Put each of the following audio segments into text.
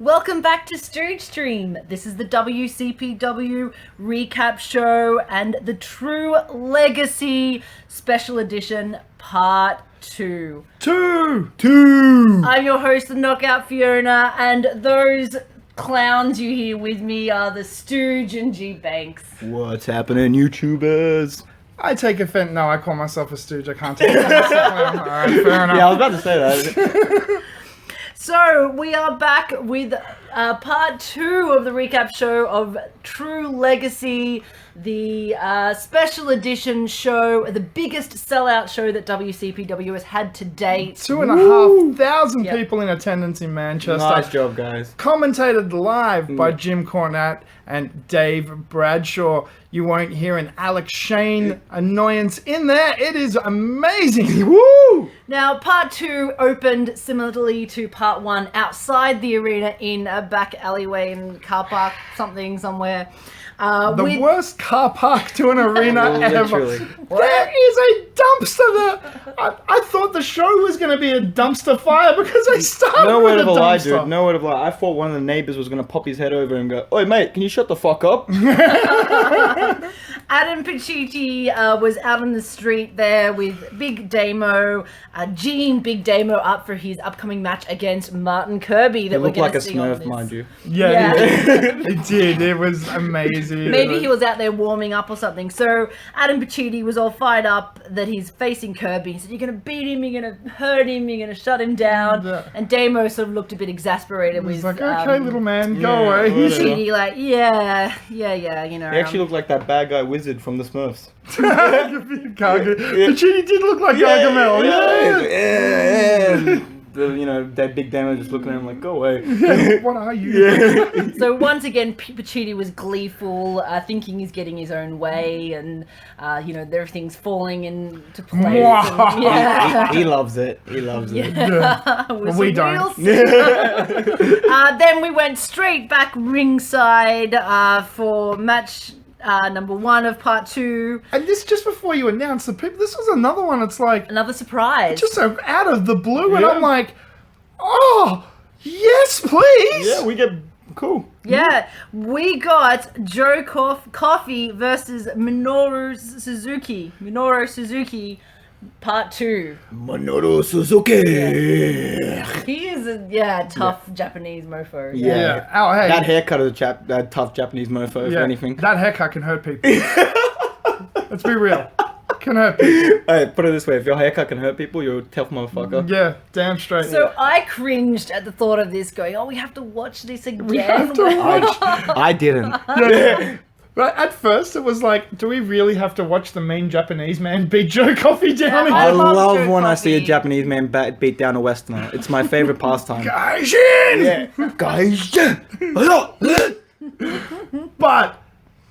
Welcome back to Stooge Stream. This is the WCPW recap show and the True Legacy Special Edition Part 2. Two! I'm your host, the Knockout Fiona, and those clowns you hear with me are the Stooge and G Banks. What's happening, YouTubers? I take offense. No, I call myself a stooge. I can't take offense. Alright, fair enough. Yeah, I was about to say that. So, we are back with part 2 of the recap show of True Legacy, the special edition show, the biggest sellout show that WCPW has had to date. 2,500 people in attendance in Manchester. Nice job, guys. Commentated live by Jim Cornette and Dave Bradshaw. You won't hear an Alex Shane annoyance in there. It is amazing. Woo! Now, part 2 opened similarly to part 1 outside the arena in a back alleyway in car park somewhere. The worst car park to an arena ever. Literally. There is a dumpster there. I thought the show was going to be a dumpster fire because they started No with word a of a lie, dumpster. dude. No word of a lie. I thought one of the neighbors was going to pop his head over and go, "Oi, mate, can you shut the fuck up?" Adam Pacitti was out on the street there with Big Damo, Gene Big Damo up for his upcoming match against Martin Kirby that It we're looked going like to a see on Smurf, this. mind you. Yeah, it did. It was amazing. Maybe he was out there warming up or something. So Adam Pacitti was all fired up that he's facing Kirby. He said, "You're going to beat him, you're going to hurt him, you're going to shut him down." Yeah. And Damo sort of looked a bit exasperated He's with like, okay, little man, go yeah, away. whatever. Pacitti, like, yeah, you know. He actually looked like that bad guy wizard from the Smurfs. Pacini did look like Gargamel. Yeah. That big demo just looking at him like, "Go away." What are you? So once again, Pacitti was gleeful, thinking he's getting his own way, and everything's falling into place. And, yeah. He loves it. He loves it. We don't. Then we went straight back ringside for match number 1 of part 2. And this just before you announced the people, this was another one. It's like Another surprise. just so out of the blue, and Yeah. I'm like, oh yes, please. Yeah, we get cool. Yeah, we got Joe Coffey versus Minoru Suzuki, part 2. Minoru Suzuki. He is a tough Japanese mofo. Yeah. Oh, hey. That haircut is a tough Japanese mofo, if anything. That haircut can hurt people. Let's be real. Can hurt people. Hey, put it this way: if your haircut can hurt people, you're a tough motherfucker. Yeah, damn straight. So I cringed at the thought of this, going, "Oh, we have to watch this again." We have to watch. I didn't. Yeah. Right, at first it was like, do we really have to watch the mean Japanese man beat Joe Coffey down? Yeah, I love love Joe when I see a Coffey. Japanese man beat down a Westerner. It's my favorite pastime. Gaijin! Yeah, guys. But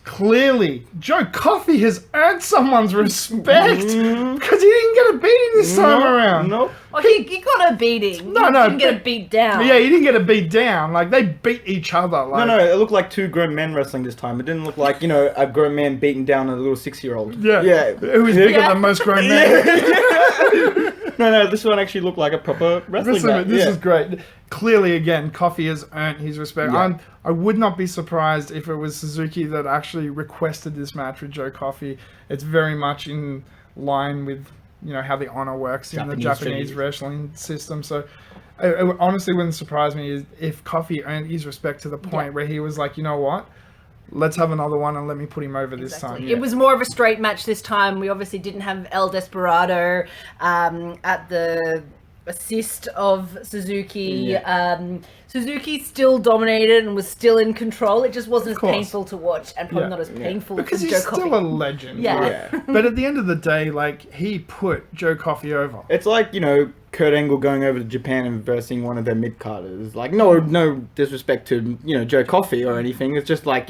clearly, Joe Coffey has earned someone's respect because he didn't get a beating this time around. Nope. Oh, he got a beating. No, He no, didn't get a beat down. Yeah, he didn't get a beat down. Like, they beat each other. Like, No, it looked like two grown men wrestling this time. It didn't look like, a grown man beating down a little 6-year-old. Yeah. Who is bigger than most grown men? No, this one actually looked like a proper wrestling match. This is great. Clearly, again, Coffey has earned his respect. Yeah. I would not be surprised if it was Suzuki that actually requested this match with Joe Coffey. It's very much in line with, how the honor works in the Japanese wrestling system. So it honestly wouldn't surprise me if Coffey earned his respect to the point where he was like, you know what? Let's have another one and let me put him over this time. It was more of a straight match this time. We obviously didn't have El Desperado at the assist of Suzuki. Suzuki still dominated and was still in control. It just wasn't as painful to watch, and probably not as painful because as he's Joe Coffey. still a legend. Yeah. But at the end of the day, like, he put Joe Coffey over. It's like, Kurt Angle going over to Japan and versing one of their mid-carders. Like, no disrespect to, Joe Coffey or anything. It's just like,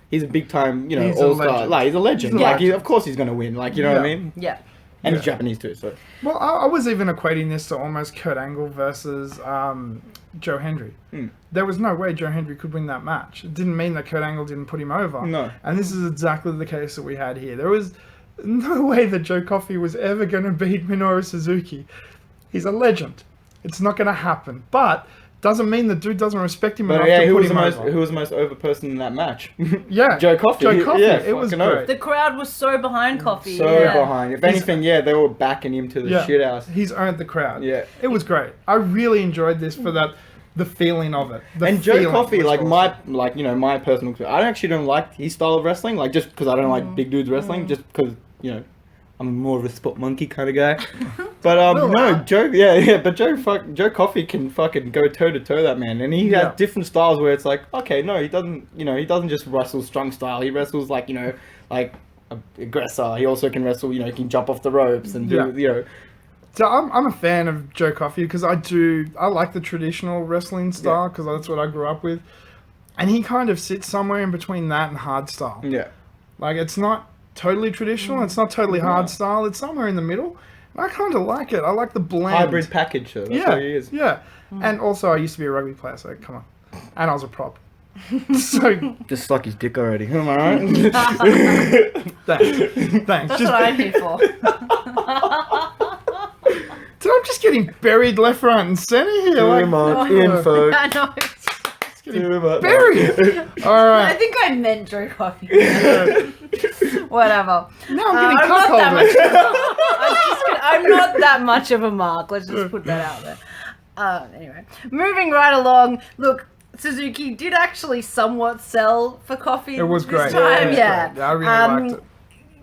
he's a big-time, He's a all-star. legend. Like, he's a legend. He's a legend. Of course he's going to win. Like, you know what I mean? Yeah. And he's Japanese too, so. Well, I was even equating this to almost Kurt Angle versus Joe Hendry. There was no way Joe Hendry could win that match. It didn't mean that Kurt Angle didn't put him over. No. And this is exactly the case that we had here. There was no way that Joe Coffey was ever going to beat Minoru Suzuki. He's a legend. It's not going to happen. But doesn't mean the dude doesn't respect him But enough yeah, to who put was him the most over. who was the most over person in that match? Yeah, Joe Coffey. Joe Coffey. Yeah, It was fucking oath. great. The crowd was so behind Coffey. So behind. If anything, they were backing him to the shit house. He's owned the crowd. Yeah. It was great. I really enjoyed this for the feeling of it. And Joe feeling Coffey, was like awesome. my personal, I actually don't like his style of wrestling. Like just because I don't like big dudes wrestling, just because I'm more of a spot monkey kind of guy. But Joe Coffey can fucking go toe to toe that man, and he has different styles where it's like, okay, no, he doesn't just wrestle strong style. He wrestles like aggressor. He also can wrestle. He can jump off the ropes and do. So I'm a fan of Joe Coffey because I like the traditional wrestling style because that's what I grew up with, and he kind of sits somewhere in between that and hard style. Yeah, like it's not totally traditional, it's not totally hard style. It's somewhere in the middle. And I kind of like it. I like the blend. Hybrid package. So that's what he is. Yeah, and also I used to be a rugby player, so come on, and I was a prop. So just suck his dick already. Am I right? Thanks. That's what I'm here for. So I'm just getting buried left, right, and center here. Too much info. I know. Too much. Buried. All right. I think I meant Joe Coffey. Whatever. Now I'm getting I'm not that much of a mark. Let's just put that out there. Anyway, moving right along. Look, Suzuki did actually somewhat sell for Coffey. It was great. This time. Yeah. I really liked it.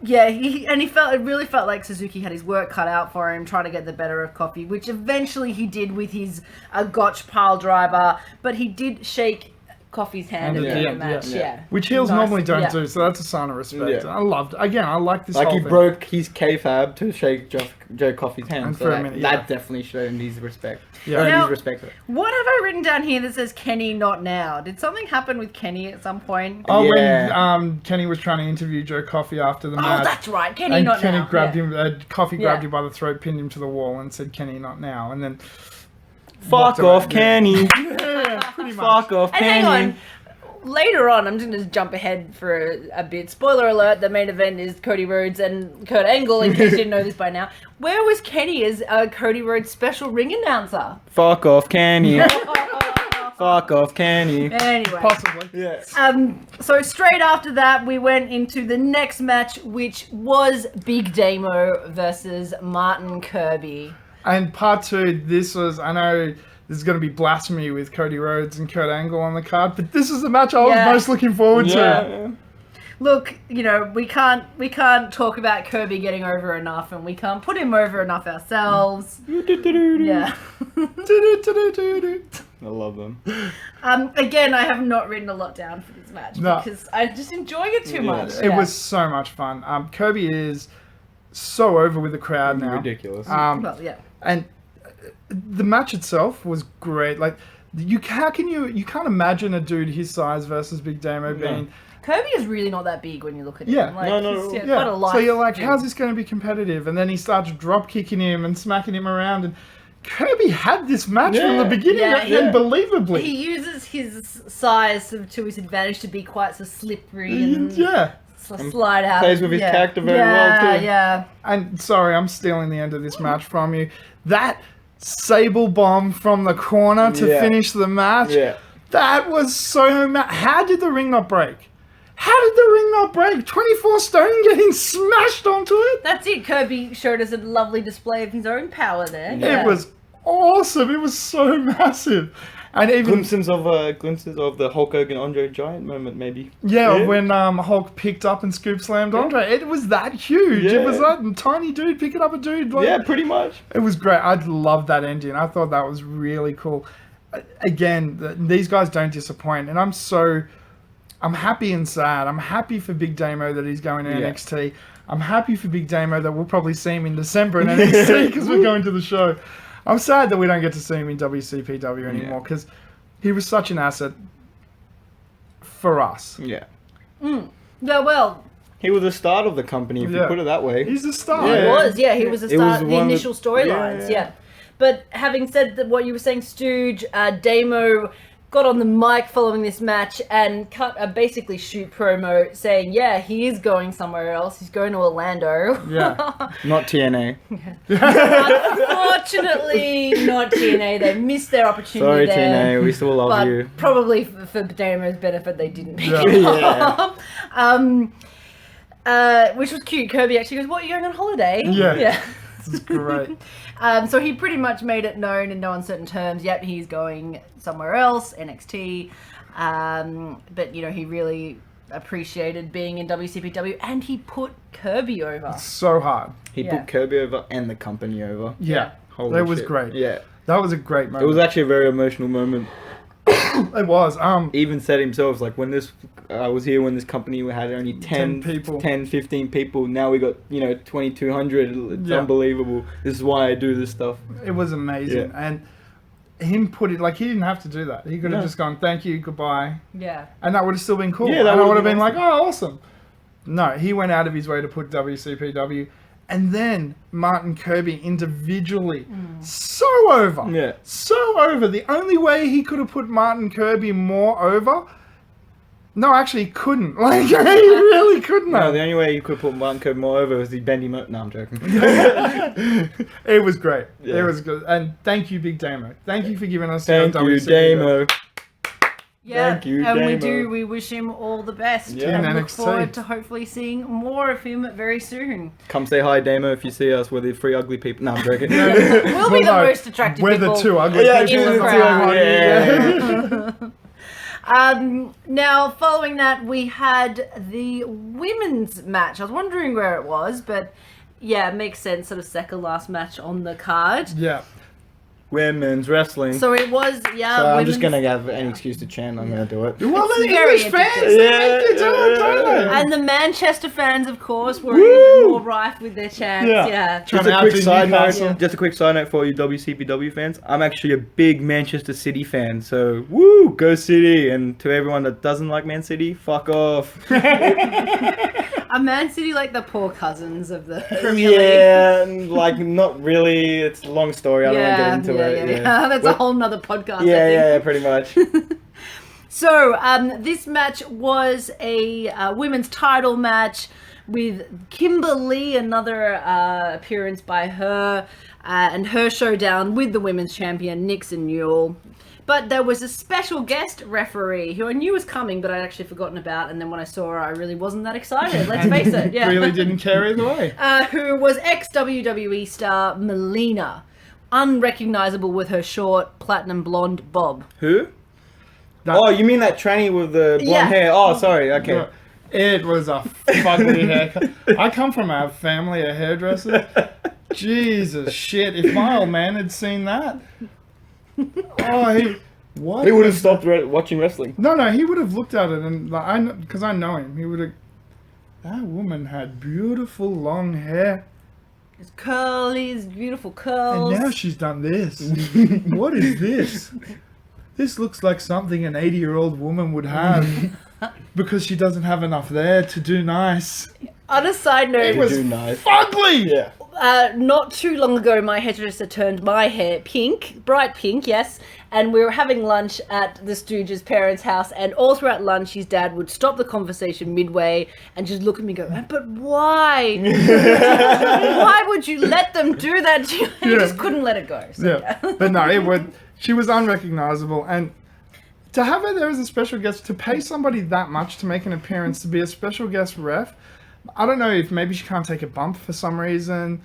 Yeah, it really felt like Suzuki had his work cut out for him trying to get the better of Coffey, which eventually he did with his gotch pile driver, but he did shake Coffey's hand at the end of the match. Yeah. Which heels normally don't Yeah. do, so that's a sign of respect. Yeah. I like this Like whole he thing. broke his kayfabe to shake Joe Coffey's hand. And So for a that, minute, that definitely showed him his respect. Yeah. Now- His respect. What have I written down here that says Kenny not now? Did something happen with Kenny at some point? Oh, Yeah. when Kenny was trying to interview Joe Coffey after the Oh, match. that's right. Kenny And not Kenny now. grabbed Yeah. him, Coffey grabbed Yeah. him by the throat, pinned him to the wall, and said, "Kenny, not now." And then Fuck off, Kenny. yeah, pretty much. Fuck off, And hang Kenny. on. Later on, I'm just going to jump ahead for a bit. Spoiler alert, the main event is Cody Rhodes and Kurt Angle, in case you didn't know this by now. Where was Kenny as Cody Rhodes' special ring announcer? Fuck off, Kenny. Fuck off, Kenny. Anyway. Possibly. Yes. So straight after that, we went into the next match, which was Big Damo versus Martin Kirby. And part two, I know this is going to be blasphemy with Cody Rhodes and Kurt Angle on the card, but this is the match I was most looking forward to. Yeah. Look, we can't talk about Kirby getting over enough, and we can't put him over enough ourselves. Yeah. I love them. Again, I have not written a lot down for this match because I just enjoy it too much. It was so much fun. Kirby is so over with the crowd now. Ridiculous. Well, yeah. And the match itself was great. Like, you can't imagine a dude his size versus Big Damo being. Kirby is really not that big when you look at him. Yeah. Like, No. he's, Yeah. quite a light So you're like, dude. how's this going to be competitive? And then he starts drop kicking him and smacking him around. And Kirby had this match from the beginning, Yeah, unbelievably. He uses his size to his advantage to be quite so slippery and slide out. Plays with his character very well, too. Yeah. And sorry, I'm stealing the end of this match from you. That Sable bomb from the corner to finish the match. Yeah. That was so how did the ring not break? How did the ring not break? 24 stone getting smashed onto it? That's it. Kirby showed us a lovely display of his own power there. It was awesome. It was so massive. And even Glimpses of the Hulk Hogan Andre Giant moment, maybe. when Hulk picked up and scoop slammed Andre, it was that huge. Yeah. It was that tiny dude picking up a dude. Like, Yeah, pretty much. It was great. I loved that ending. I thought that was really cool. Again, these guys don't disappoint, and I'm happy and sad. I'm happy for Big Damo that he's going to NXT. I'm happy for Big Damo that we'll probably see him in December in NXT because we're going to the show. I'm sad that we don't get to see him in WCPW anymore because he was such an asset for us. Yeah. Yeah, well, He was the start of the company, if you put it that way. He's a star. he was. Yeah, he was the It was start, the one of- initial storylines. yeah. Yeah. But having said that, what you were saying, Stooge, Damo got on the mic following this match and cut a basically shoot promo saying, yeah, he is going somewhere else. He's going to Orlando. Yeah. Not TNA. Unfortunately, not TNA. They missed their opportunity Sorry, there. TNA. We still love But you. probably for Damo's benefit, they didn't pick Yeah. it Yeah. up. Which was cute. Kirby actually goes, what, are you going on holiday? Yeah. This is great. So he pretty much made it known in no uncertain terms, yep, he's going somewhere else, NXT. But, you know, he really appreciated being in WCPW, and he put Kirby over. So hard. He Yeah. put Kirby over and the company over. Yeah. Holy That was shit. great. Yeah. That was a great moment. It was actually a very emotional moment. It was. He even said himself, like, when this, I was here when this company had only 10 people. 10, 15 people. Now we got, 2,200. It's Yeah. unbelievable. This is why I do this stuff. It was amazing. Yeah. And him put it, like, he didn't have to do that. He could have No. just gone, thank you, goodbye. Yeah. And that would have still been cool. Yeah, that and I would would've have been been like, oh, awesome. No, he went out of his way to put WCPW. And then Martin Kirby individually. So over. Yeah. So over. The only way he could have put Martin Kirby more over. No, actually, he couldn't. Like, he really couldn't No, have. the only way you could put Martin Kirby more over was the bendy No, I'm joking. It was great. Yeah. It was good. And thank you, Big Damo. Thank you for giving us Thank your you, WCPW. Damo. Yeah, Thank you, and Damo. we wish him all the best. Yeah. And In look NXT. forward to hopefully seeing more of him very soon. Come say hi, Damo, if you see us. We're the three ugly people. No, I'm joking. We'll be Well, the no, most attractive We're people. the two ugly Yeah, people in in the the crowd. crowd. Now, following that, we had the women's match. I was wondering where it was, but yeah, it makes sense. Sort of second last match on the card. Yeah. Women's wrestling. So it was, yeah. So I'm just women's- gonna have any excuse to chant. I'm gonna do it. Well, It's the very English fans, entertaining. they make you do it, don't they? And the Manchester fans, of course, were Woo! even more rife with their chants. Yeah. Yeah. Just Trying a out quick to side note. Newcastle. Just a quick side note for you WCPW fans. I'm actually a big Manchester City fan. So woo, go City! And to everyone that doesn't like Man City, fuck off. Are Man City like the poor cousins of the Premier League? Yeah, and, like not really. It's a long story. I don't want to get into it. Yeah. That's a whole nother podcast. Yeah, I think. yeah, pretty much. So, this match was a women's title match with Kimberly, another appearance by her, and her showdown with the women's champion, Nixon Newell. But there was a special guest referee who I knew was coming, but I'd actually forgotten about. And then when I saw her, I really wasn't that excited. Let's face it. Yeah. Really didn't care either way. Who was ex-WWE star Melina. Unrecognizable with her short, platinum blonde bob. Who? That- Oh, you mean that tranny with the blonde Yeah. hair? Oh, sorry. Okay. It was a fugly haircut. I come from a family of hairdressers. Jesus shit! If my old man had seen that, what? He would have stopped watching wrestling. No, he would have looked at it and like because I know him. He would have. That woman had beautiful long hair, His curlies, beautiful curls. and now she's done this. What is this? This looks like something an 80-year-old woman would have because she doesn't have enough there to do nice. On a side note, It was do nice. fugly. Yeah. not too long ago, my hairdresser turned my hair pink, bright pink, yes, and we were having lunch at the Stooge's parents' house, and all throughout lunch, his dad would stop the conversation midway and just look at me and go, but why? Why would you let them do that to you? He Yeah. just couldn't let it go. So, Yeah, but no, she was unrecognizable, and to have her there as a special guest, to pay somebody that much to make an appearance, to be a special guest ref, I don't know if maybe she can't take a bump for some reason,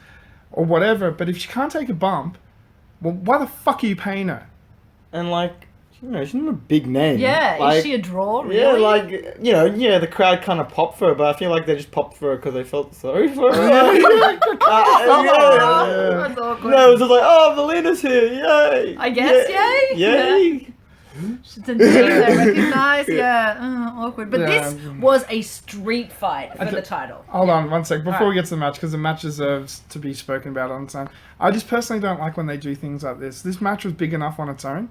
or whatever, but if she can't take a bump, well, why the fuck are you paying her? And like, she's not a big name. Yeah, like, is she a draw, really? Yeah, like, the crowd kind of popped for her, but I feel like they just popped for her because they felt sorry for her. That's Yeah. awkward. No, it was just like, oh, Melina's here, yay! I guess, yay! yay. It's a name they recognise, yeah. Awkward. But Yeah. this was a street fight for the title. Hold on one sec, before Alright. we get to the match, because the match deserves to be spoken about on its own. I just personally don't like when they do things like this. This match was big enough on its own.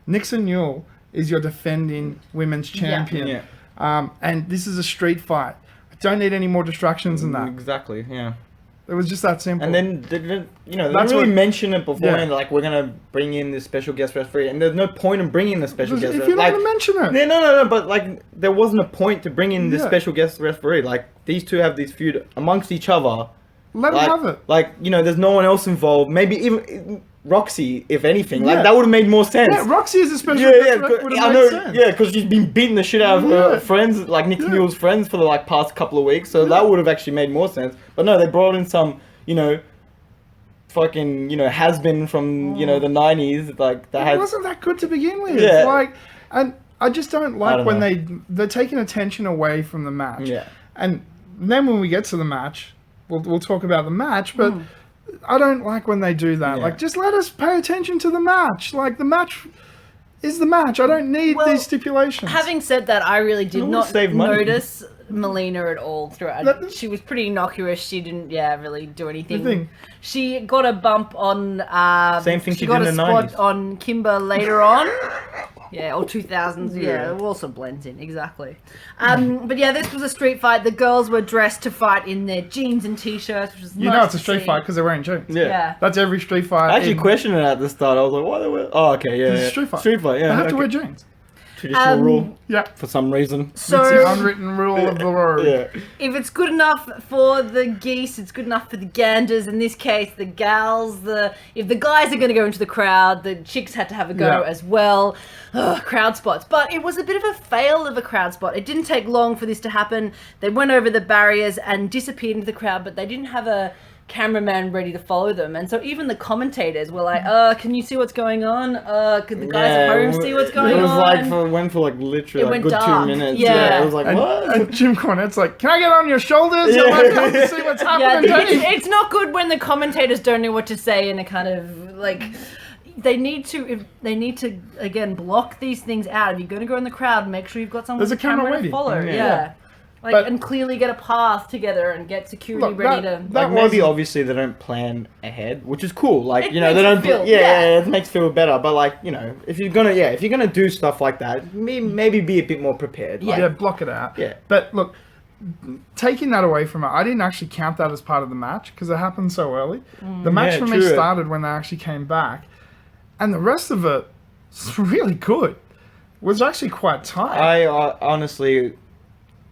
Nixon Newell is your defending women's champion. Yeah. And this is a street fight. I don't need any more distractions than that. Exactly, yeah. It was just that simple. And then they didn't That's really what- mention it beforehand. Yeah. Like we're gonna bring in this special guest referee, and there's no point in bringing the special guest if referee. you're not Like, going to mention it. yeah, no, but like there wasn't a point to bring in this Yeah. special guest referee. Like these two have this feud amongst each other. Let them Like, have it. like there's no one else involved. Maybe even Roxy, if anything. Like Yeah. that would have made more sense. Yeah, Roxy is a special Yeah, guest yeah, referee, would have I made know. sense. Yeah, because she's been beating the shit out of her Yeah. friends, like Nick Yeah. Newell's friends, for the like past couple of weeks. So that would have actually made more sense. But no, they brought in some, fucking, has been from the 90s, like that It had. wasn't that good to begin with. Yeah. Like, and I just don't like don't when know. they're taking attention away from the match. Yeah. And then when we get to the match, we'll talk about the match, but I don't like when they do that. Yeah. Like, just let us pay attention to the match. Like, the match is the match. I don't need Well, these stipulations. Having said that, I really did It will not save money. notice Melina at all throughout. That- She was pretty innocuous. She didn't, really do anything. thing- She got a bump on. Same thing she got did a in the spot 90s. on Kimber later on. Yeah, or 2000s. Yeah, it also blends in exactly. But yeah, this was a street fight. The girls were dressed to fight in their jeans and t-shirts, which was you nice know it's a to street see. fight because they're wearing jeans. Yeah. That's every street fight. I actually in- questioned it at the start. I was like, why they wear? Oh, okay, yeah. It's yeah. a street fight. Street fight, yeah. They have to okay. wear jeans. Traditional rule Yeah. for some reason. So It's the unwritten rule of the road. Yeah. if it's good enough for the geese, it's good enough for the ganders. In this case, the gals, if the guys are going to go into the crowd, the chicks had to have a go Yeah. as well. Ugh, crowd spots. But it was a bit of a fail of a crowd spot. It didn't take long for this to happen. They went over the barriers and disappeared into the crowd, but they didn't have a cameraman ready to follow them. And so even the commentators were like, can you see what's going on? Could the guys at home see what's going on? It was like went for like literally It like went good dark. 2 minutes. Yeah. It was like, And, what? and Jim Cornette's like, can I get on your shoulders? Yeah. I might be able to see what's Yeah, happening. it's not good when the commentators don't know what to say and a kind of like they need to again block these things out. If you're going to go in the crowd, make sure you've got someone There's with a camera to waiting. follow. Yeah. Yeah. Like But- and clearly get a path together and get security Look, ready that- to. that Like maybe wasn't- obviously they don't plan ahead, which is cool. Like It they makes don't. it feel- Yeah, it makes it feel better. But like if you're gonna do stuff like that, maybe be a bit more prepared. Like, Yeah, block it out. Yeah. But look, taking that away from it, I didn't actually count that as part of the match because it happened so early. The match Yeah, for me true. started when they actually came back, and the rest of it was really good. It was actually quite tight. I honestly,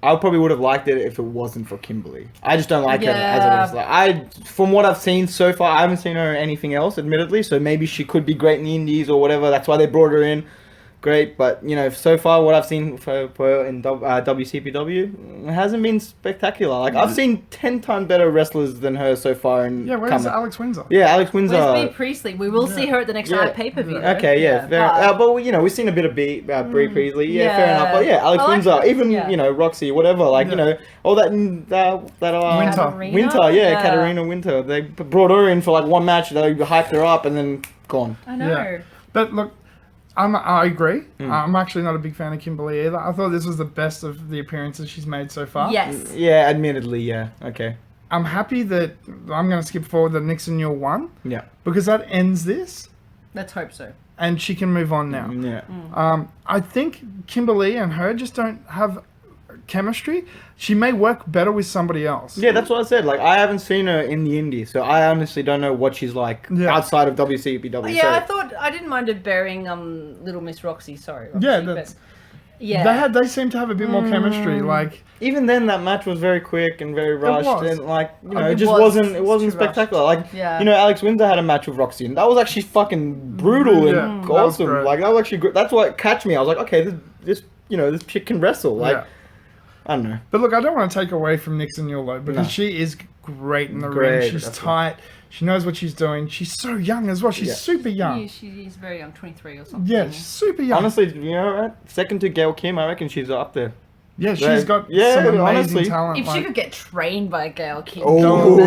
I probably would have liked it if it wasn't for Kimberly. I just don't like her as a Yeah. wrestler. From what I've seen so far, I haven't seen her in anything else, admittedly. So maybe she could be great in the Indies or whatever. That's why they brought her in. Great, but so far what I've seen for her in WCPW hasn't been spectacular. Like I've seen 10 times better wrestlers than her so far. In yeah, where's Alex Windsor? Yeah, Alex Windsor. Where's B Priestley? We will see her at the next Yeah. pay-per-view. Okay, yeah, fair. but- But we've seen a bit of Brie Priestley. Yeah, fair yeah. enough. But yeah, Alex I like Windsor, her, even yeah. Roxy, whatever. Like Yeah. all that Winter. Winter, Yeah. Katarina Winter. They brought her in for like one match. They hyped her up and then gone. I know. Yeah. But look, I agree. Hmm. I'm actually not a big fan of Kimberly either. I thought this was the best of the appearances she's made so far. Yes. Yeah, admittedly, yeah. Okay. I'm happy that I'm going to skip forward that Nixon Newell won Yeah. because that ends this, Let's hope so. and she can move on now. Yeah. I think Kimberly and her just don't have chemistry. She may work better with somebody else. Yeah, that's what I said. Like, I haven't seen her in the indie, so I honestly don't know what she's like Yeah. outside of WCPW. Yeah, so, I didn't mind her bearing Little Miss Roxy. Sorry. Roxy, Yeah, but- that's. yeah. They seem to have a bit more chemistry. Like, even then, that match was very quick and very rushed, was. and like It it just was. wasn't. It It's wasn't too rushed. spectacular. Like Yeah. Alex Windsor had a match with Roxy, and that was actually fucking brutal Yeah, and that was awesome. great. Like that was actually good. That's what catch me. I was like, okay, this chick can wrestle. Like yeah. I don't know. But look, I don't want to take away from Nixon Newell though, because No. she is great in the Great, ring. She's that's tight. She knows what she's doing. She's so young as well. She's Yeah. super young. She's very young, 23 or something. Yeah, she's super young. Honestly, right? Second to Gail Kim, I reckon she's up there. yeah, she's Right. got Yeah, some amazing honestly. talent. If she like- could get trained by Gail King. Oh.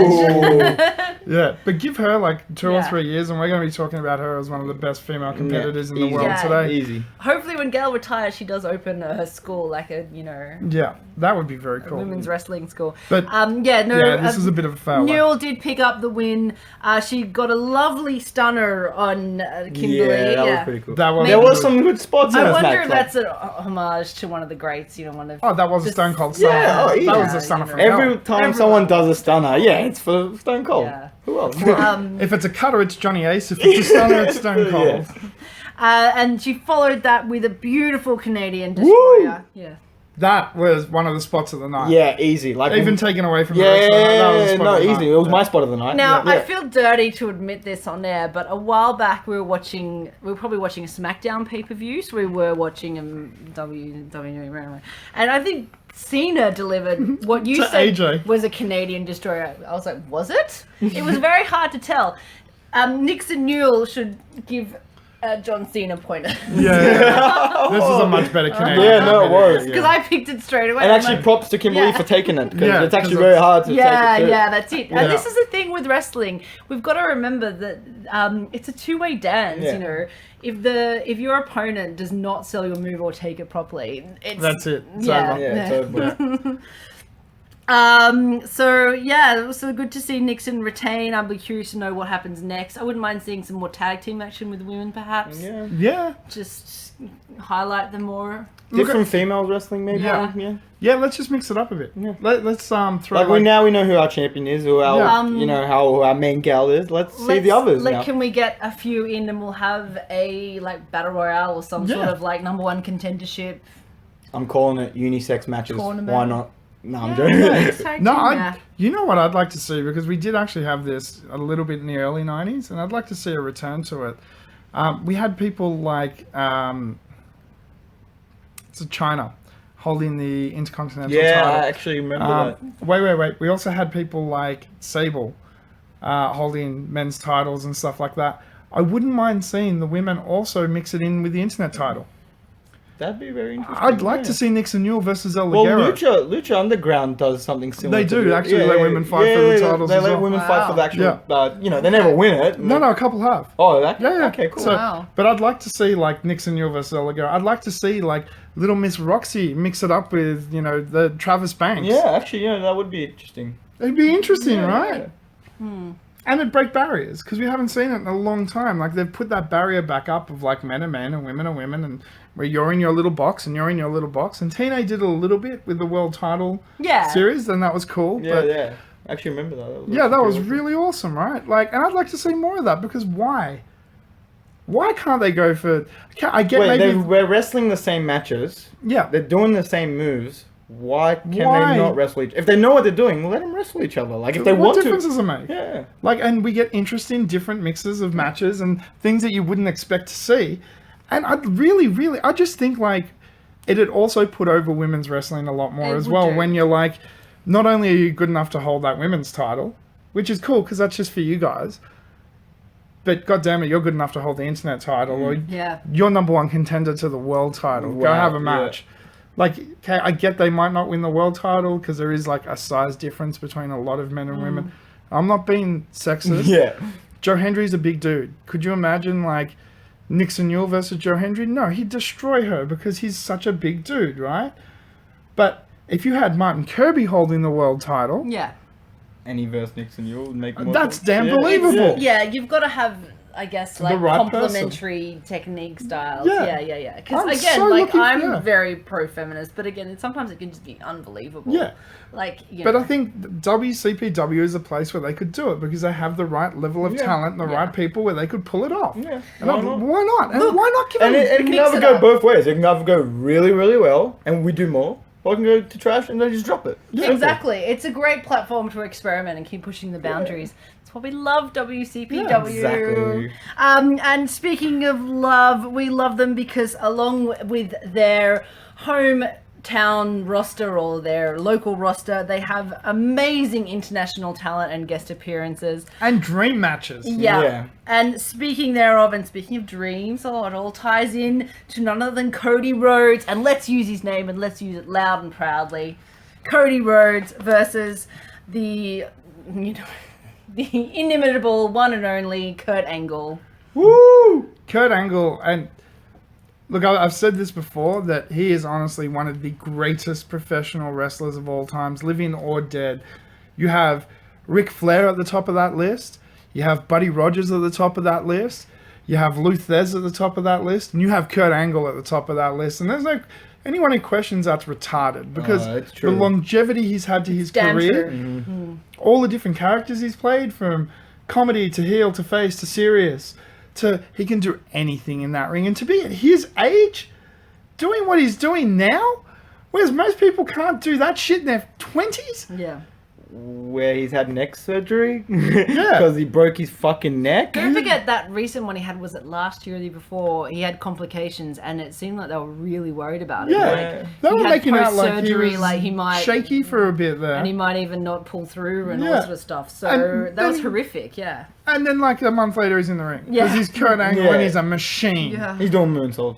yeah, but give her like 2 or Yeah. 3 years, and we're going to be talking about her as one of the best female competitors in the Easy. world Yeah. today. Easy. Hopefully when Gail retires, she does open her school, like a, Yeah, that would be very cool. women's wrestling school. But this is a bit of a fail. Newell did pick up the win. She got a lovely stunner on Kimberly. Yeah, that was pretty cool. That was There was good. some good spots in I this wonder match. if like- that's a homage to one of the greats, one of. Oh, that was a just- Stone Cold Stunner. Yeah, oh, that was yeah, a stunner you from know. hell. Every time Everyone. someone does a stunner, yeah, it's for Stone Cold. Yeah. Who else? If it's a cutter, it's Johnny Ace. If it's a stunner, it's Stone Cold. And she followed that with a beautiful Canadian destroyer. Yeah. That was one of the spots of the night. Yeah, easy. Like Even taken away from yeah, the rest of the night, that was a spot no, of the easy. night. It was my spot of the night. Now, yeah. I feel dirty to admit this on air, but a while back we were probably watching a SmackDown pay-per-view, so we were watching a WWE, and I think Cena delivered what you To said AJ. was a Canadian destroyer. I was like, was it? It was very hard to tell. Nixon Newell should give John Cena pointer. Yeah. This is a much better Canadian. Yeah, no, it was. Because I picked it straight away. And I'm actually, like, props to Kimberly Yeah. for taking it, because Yeah, it's actually 'cause very hard to yeah, take it. yeah, that's it. Yeah. And this is the thing with wrestling. We've got to remember that it's a two-way dance. Yeah. You know, if your opponent does not sell your move or take it properly, That's it. It's yeah. over. Yeah, totally. So yeah, it was so good to see Nixon retain. I'll be curious to know what happens next. I wouldn't mind seeing some more tag team action with women, perhaps. Yeah. Yeah. Just highlight them more. Different female wrestling, maybe. Yeah. Yeah. Yeah, let's just mix it up a bit. Yeah. Let's throw Like, we know who our champion is, who our Yeah. how our main gal is. Let's see the others now. Can we get a few in, and we'll have a battle royale or some sort Yeah. of #1 contendership. I'm calling it unisex matches. Tournament. Why not? No, I'm Yeah, joking. it's tag No, team, yeah. you know what I'd like to see, because we did actually have this a little bit in the early 90s, and I'd like to see a return to it. We had people like China holding the Intercontinental Yeah, title. I actually remember that. Wait. We also had people like Sable holding men's titles and stuff like that. I wouldn't mind seeing the women also mix it in with the internet title. That'd be very interesting. I'd like yeah. to see Nixon Newell versus El Well, Ligero. Lucha Underground does something similar. They to do that. actually let women fight for the titles They as let well. women fight for the Wow. actual. They never win it. No, a couple have. Oh, that? Yeah. Okay, cool. So, Wow. But I'd like to see Nixon Newell versus El Ligero. I'd like to see Little Miss Roxy mix it up with the Travis Banks. yeah, actually, that would be interesting. It'd be interesting, Yeah, right? yeah. And it'd break barriers, because we haven't seen it in a long time. They've put that barrier back up of men are men and women are women, and where you're in your little box and you're in your little box. And TNA did it a little bit with the world title Yeah. series, and that was cool. Yeah, but yeah. I actually remember that. that was pretty really awesome, right? And I'd like to see more of that, because why? Why can't they go for? I get Wait, maybe. we're wrestling the same matches. Yeah. They're doing the same moves. Why can Why? they not wrestle each? If they know what they're doing, let them wrestle each other. If they What want difference to. does it make? Yeah. And we get interesting, different mixes of matches and things that you wouldn't expect to see. And I just think it'd also put over women's wrestling a lot more It as would well. do. When you're not only are you good enough to hold that women's title, which is cool because that's just for you guys, but goddamn it, you're good enough to hold the internet title, or Yeah. you're #1 contender to the world title. Go Wow, have a yeah. match. Okay, I get they might not win the world title because there is a size difference between a lot of men and women. I'm not being sexist. Yeah. Joe Hendry's a big dude. Could you imagine Nixon Newell versus Joe Hendry? No, he'd destroy her because he's such a big dude, right? But if you had Martin Kirby holding the world title, Yeah. Any verse Nixon, you'll make more That's sense. damn Yeah, believable. Yeah, you've got to have, I guess, The right complementary technique styles. Yeah. Yeah. Because I'm again, so looking- I'm yeah. very pro-feminist, but again, sometimes it can just be unbelievable. Yeah. You But know. I think WCPW is a place where they could do it because they have the right level of Yeah. talent, and the Yeah. right people where they could pull it off. Yeah. And Why not? why not? And Look, why not give And them... it can Mix either it go up. both ways. It can either go really, really well, and we do more, or it can go to trash and then just drop it. Yeah. Simple. Exactly. It's a great platform to experiment and keep pushing the boundaries. That's why we love WCPW. Yeah, exactly. And speaking of love, we love them because along with their hometown roster or their local roster, they have amazing international talent and guest appearances. And dream matches. Yeah. Yeah. And speaking thereof, and speaking of dreams, it all ties in to none other than Cody Rhodes. And let's use his name and let's use it loud and proudly. Cody Rhodes versus the inimitable one and only Kurt Angle. Woo! Kurt Angle, and look, I've said this before, that he is honestly one of the greatest professional wrestlers of all times, living or dead. You have Ric Flair at the top of that list. You have Buddy Rogers at the top of that list. You have Luthez at the top of that list, and you have Kurt Angle at the top of that list. And there's no anyone who questions that's retarded because the longevity he's had to his career, all the different characters he's played, from comedy to heel to face to serious, to he can do anything in that ring. And to be at his age, doing what he's doing now, whereas most people can't do that shit in their 20s. Yeah. Where he's had neck surgery because he broke his fucking neck. Don't forget that recent one he had, was it last year or the year before? He had complications, and it seemed like they were really worried about it. Yeah, like, they were making out like he might shaky for a bit there, and he might even not pull through and all that sort of stuff. So that was horrific. Yeah. And then like a month later, he's in the ring because he's Kurt Angle and he's a machine. Yeah. He's doing moonsaults.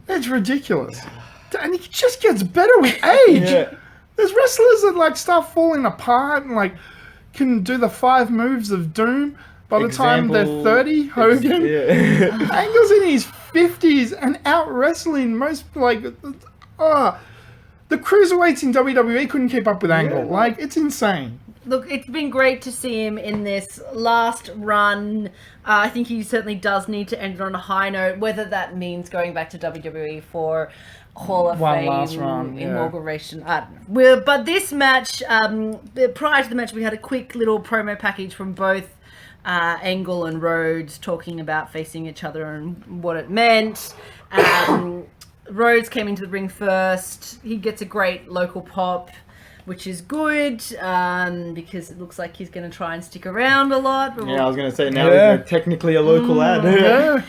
It's ridiculous, and he just gets better with age. There's wrestlers that like start falling apart and like can do the 5 moves of doom by the time they're 30. Hogan, Angle's in his 50s and out wrestling most like the cruiserweights in WWE couldn't keep up with Angle. Like it's insane. Look, it's been great to see him in this last run. I think he certainly does need to end it on a high note, whether that means going back to WWE for Hall of Fame last run, inauguration. But this match, prior to the match, we had a quick little promo package from both Angle and Rhodes talking about facing each other and what it meant. Rhodes came into the ring first. He gets a great local pop, which is good because it looks like he's going to try and stick around a lot. But I was going to say now he's technically a local lad.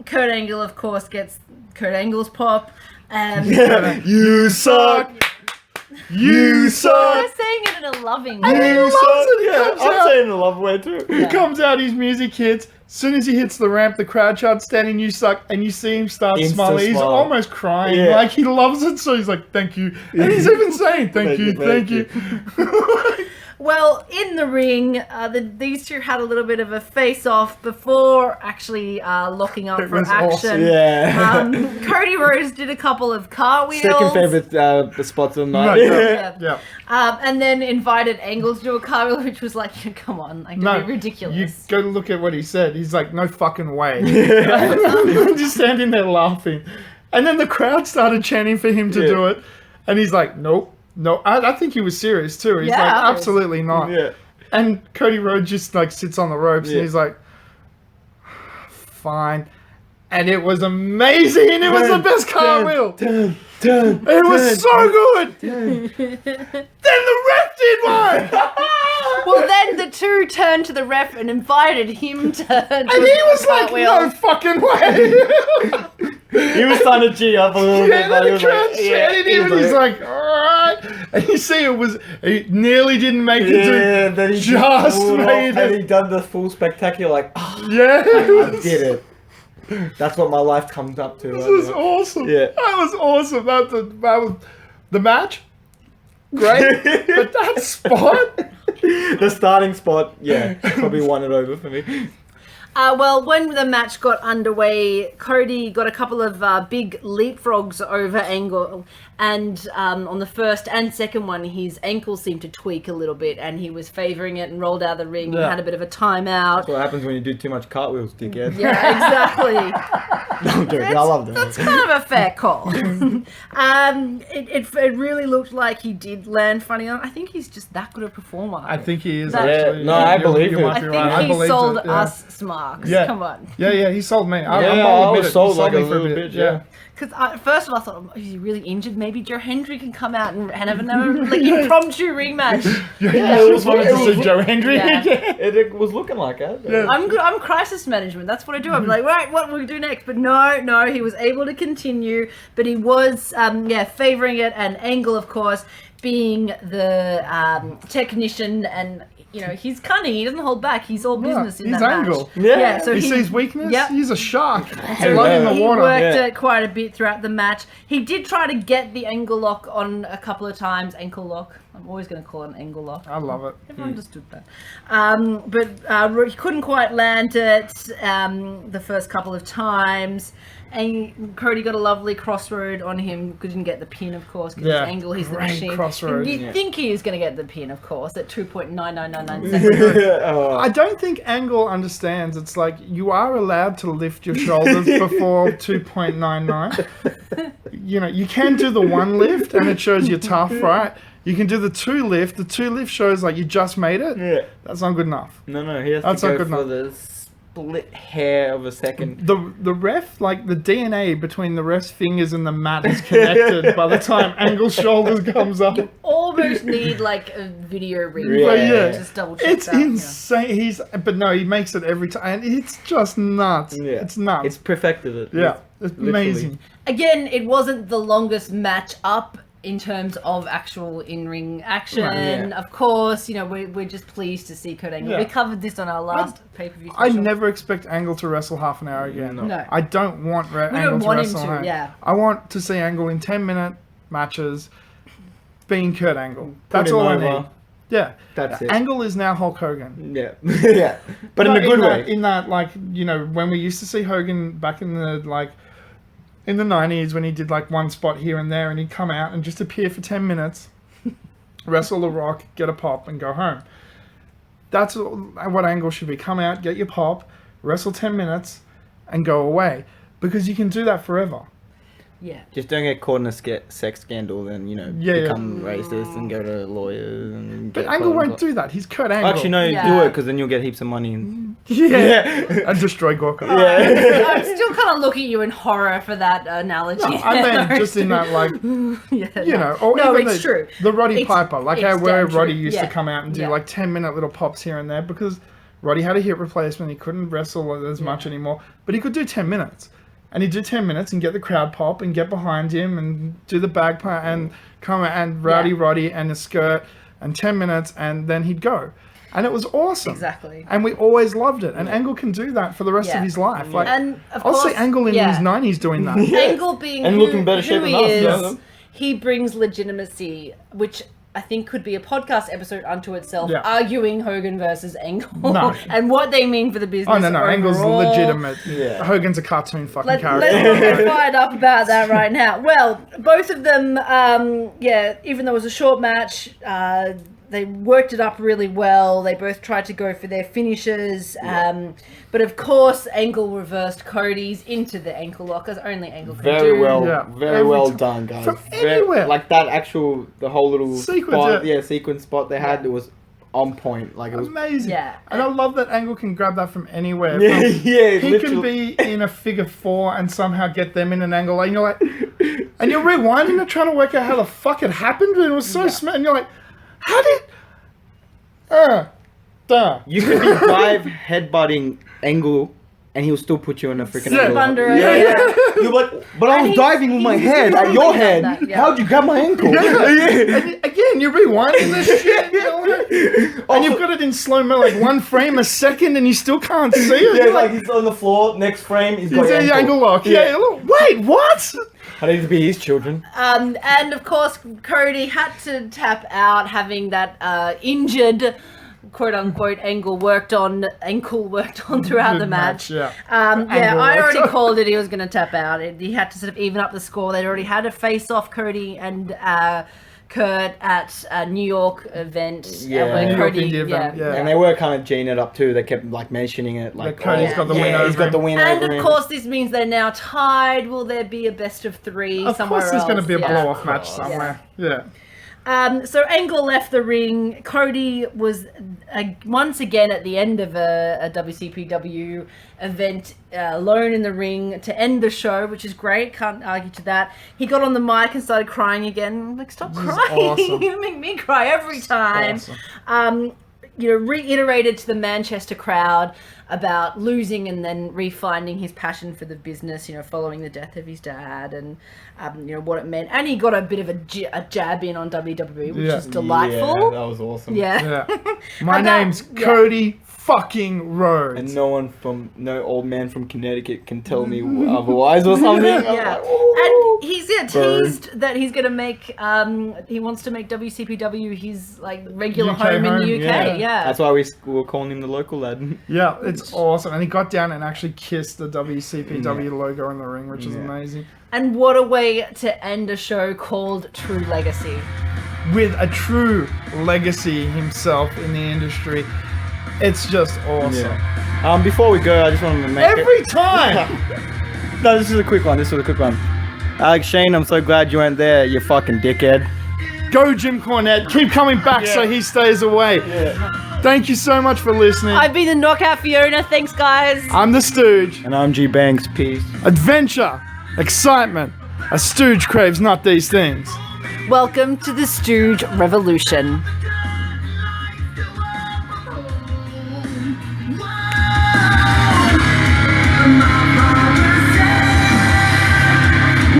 Kurt Angle, of course, gets Kurt Angle's pop. You suck. You suck. They're saying it in a loving way. And he loves it. I'm saying it in a love way too. He comes out, his music hits. As soon as he hits the ramp, the crowd shouts, "Standing, you suck!" And you see him start smiling. He's almost crying. Like he loves it, so he's like, "Thank you," and he's even saying, "Thank you." Well, in the ring, these two had a little bit of a face-off before actually locking up for action. Awesome. Cody Rhodes did a couple of cartwheels. Second favorite spots of the night. And then invited Angle to do a cartwheel, which was like, come on, like, don't be ridiculous. You go look at what he said. He's like, "No fucking way." Just standing there laughing. And then the crowd started chanting for him to do it. And he's like, "Nope. No, I think he was serious too." He's like, "Absolutely not." And Cody Rhodes just like sits on the ropes and he's like, "Fine." And it was amazing. It was the best cartwheel. It was so good. Then the ref did one. Well, then the two turned to the ref and invited him to. And he was like, "No fucking way." He was trying to G up a little bit. And the crowd chanted him, and he's like, "Alright." And you see he nearly didn't make it to. Then he just made it. And he done the full spectacular, like, I did it. That's what my life comes up to. This was awesome. That was awesome. That was the match. Great. But that spot. The starting spot, probably won it over for me. Well, when the match got underway, Cody got a couple of big leapfrogs over Angle, and on the first and second one, his ankle seemed to tweak a little bit, and he was favouring it and rolled out of the ring and had a bit of a timeout. That's what happens when you do too much cartwheels, dickhead. Yeah, exactly. No, dude, I love that. That's kind of a fair call. It really looked like he did land funny on. I think he's just that good a performer. I think he is. Actually. No, I believe it. I think he sold us smarks. Yeah. Come on. Yeah, he sold me. I was sold like a little bit. Because first of all, I thought, is he really injured? Maybe Joe Hendry can come out and have another like impromptu ring match. It was Joe Hendry. It was looking like it. I'm good. I'm crisis management. That's what I do. I'm like, right, what will we do next? But no, he was able to continue. But he was, favouring it, and Angle, of course, being the technician, and he's cunning. He doesn't hold back. He's all business in that Angle. match. So he sees weakness. He's a shark. So blood in the water. He worked it quite a bit throughout the match. He did try to get the angle lock on a couple of times. Ankle lock. I'm always going to call it an angle lock. I love it. Everyone understood that. But he couldn't quite land it the first couple of times. And Cody got a lovely crossroad on him. Couldn't get the pin, of course, because Yeah, his angle, he's the great machine. crossroad. And you Yeah. think he was going to get the pin, of course, at 2.9999 seconds. I don't think Angle understands. It's like you are allowed to lift your shoulders before 2.99. You know, you can do the one lift and it shows you're tough, right? You can do the two lift. The two lift shows like you just made it. Yeah. That's not good enough. No, he has That's to not go good for enough. the split hair of a second. The ref, like the DNA between the ref's fingers and the mat is connected by the time Angle's shoulders comes up. You almost need like a video replay Yeah. to just double check It's that. you know. insane. But no, he makes it every time. And it's just nuts. Yeah. It's nuts. It's perfected it. yeah, it's literally. amazing. Again, it wasn't the longest match up in terms of actual in-ring action. Right, yeah. Of course, you know, we're just pleased to see Kurt Angle. Yeah. We covered this on our last pay-per-view I special. never expect Angle to wrestle half an hour again. No. I don't want Angle don't to want him wrestle. to, no. yeah. I want to see Angle in 10-minute matches being Kurt Angle. Put That's him all I over. need. Yeah. That's it. Angle is now Hulk Hogan. Yeah. Yeah. But in a good way. In that, like, you know, when we used to see Hogan back in the, like, in the 90s when he did, like, one spot here and there and he'd come out and just appear for 10 minutes, wrestle The Rock, get a pop, and go home. That's what Angle should be. Come out, get your pop, wrestle 10 minutes, and go away. Because you can do that forever. Yeah. Just don't get caught in a sex scandal, then, you know, Yeah, yeah. become racist and go to lawyers and But get Angle caught in- won't do that. He's Kurt Angle. Actually, no, Yeah. do it, because then you'll get heaps of money. And... Yeah. And destroy Gorka. I'm still kind of looking at you in horror for that analogy. No, I meant just in that, like, yeah, you know, or no, even it's true. the Roddy It's- Piper, like it's how where damn Roddy true. used Yeah. to come out and do Yeah. like 10-minute little pops here and there because Roddy had a hip replacement. He couldn't wrestle as much anymore, but he could do 10 minutes. And he'd do 10 minutes and get the crowd pop and get behind him and do the bagpipe and come out and Rowdy Yeah. Roddy and a skirt and 10 minutes and then he'd go. And it was awesome. Exactly. And we always loved it. And Angle can do that for the rest Yeah. of his life. Like, And of I'll course, see Angle in his 90s doing that. Angle being And who, looking better who shape he than us, is, yeah. he brings legitimacy, which I think could be a podcast episode unto itself, Yeah. arguing Hogan versus Angle No. and what they mean for the business. Oh, no, Angle's overall. legitimate. Yeah. Hogan's a cartoon fucking Let's character. not get fired up about that right now. Well, both of them, even though it was a short match, they worked it up really well. They both tried to go for their finishes. But of course, Angle reversed Cody's into the ankle lock, as only Angle can do. Very well, Yeah. very Every well time. done, guys. From anywhere. Like that actual, the whole little Sequence, spot, yeah. sequence spot they had, it was on point. Like it was, Amazing. Yeah. And I love that Angle can grab that from anywhere. yeah, From- yeah. he can Literally. be in a figure four and somehow get them in an angle. And you're like, and you're rewinding it, trying to work out how the fuck it happened. And it was so smart. And you're like, how did? You could be dive headbutting Angle, and he'll still put you in a freaking Yeah. angle. Under it, Yeah, yeah. You're like, but I And was he's- diving with my he's head at totally your done head. that, yeah. How'd you grab my ankle? And again, you're rewinding this shit. And you've got it in slow mo, like one frame a second, and you still can't see it. Yeah, You're like he's on the floor. Next frame, he's got he's in the ankle. angle lock. Yeah. Look, wait, what? I need to be his children. And of course, Cody had to tap out, having that injured, quote unquote, ankle worked on throughout the Good match. yeah. Yeah, I worked already on. called it. He was going to tap out. He had to sort of even up the score. They'd already had a face-off, Cody and Kurt, at a New York event. Yeah. when New York Cody, indie event, yeah. And they were kind of geeing it up too. They kept like mentioning it, like Cody's got the win he's over got the him. win And over of him. course, this means they're now tied. Will there be a best of three Of somewhere course, there's going to be a else? blow-off match course. somewhere. Yeah. So Angle left the ring. Cody was once again at the end of a WCPW event, alone in the ring to end the show, which is great. Can't argue to that. He got on the mic and started crying again. I'm like, stop This is crying! awesome. You make me cry every time. Awesome. Reiterated to the Manchester crowd about losing and then refinding his passion for the business, following the death of his dad and, what it meant. And he got a bit of a jab in on WWE, which Yeah. is delightful. Yeah, that was awesome. Yeah. Yeah. My And that- name's yeah. Cody fucking Rhodes. And no old man from Connecticut can tell me otherwise or something. I was Yeah. like, "Ooh." And he's Burn. teased that he's going to make, he wants to make WCPW his, regular UK home in the home, UK. Yeah. That's why we were calling him the local lad. Yeah, it's is awesome. And he got down and actually kissed the WCPW logo in the ring, which is amazing. And what a way to end a show called True Legacy. With a true legacy himself in the industry. It's just awesome. Yeah. Before we go, I just want to make Every time! No, this is a quick one. Alex Shane, I'm so glad you weren't there, you fucking dickhead. Go Jim Cornette. Keep coming back so he stays away. Yeah. Thank you so much for listening. I've been the Knockout Fiona. Thanks, guys. I'm the Stooge. And I'm G Banks. Peace. Adventure, excitement. A Stooge craves not these things. Welcome to the Stooge Revolution.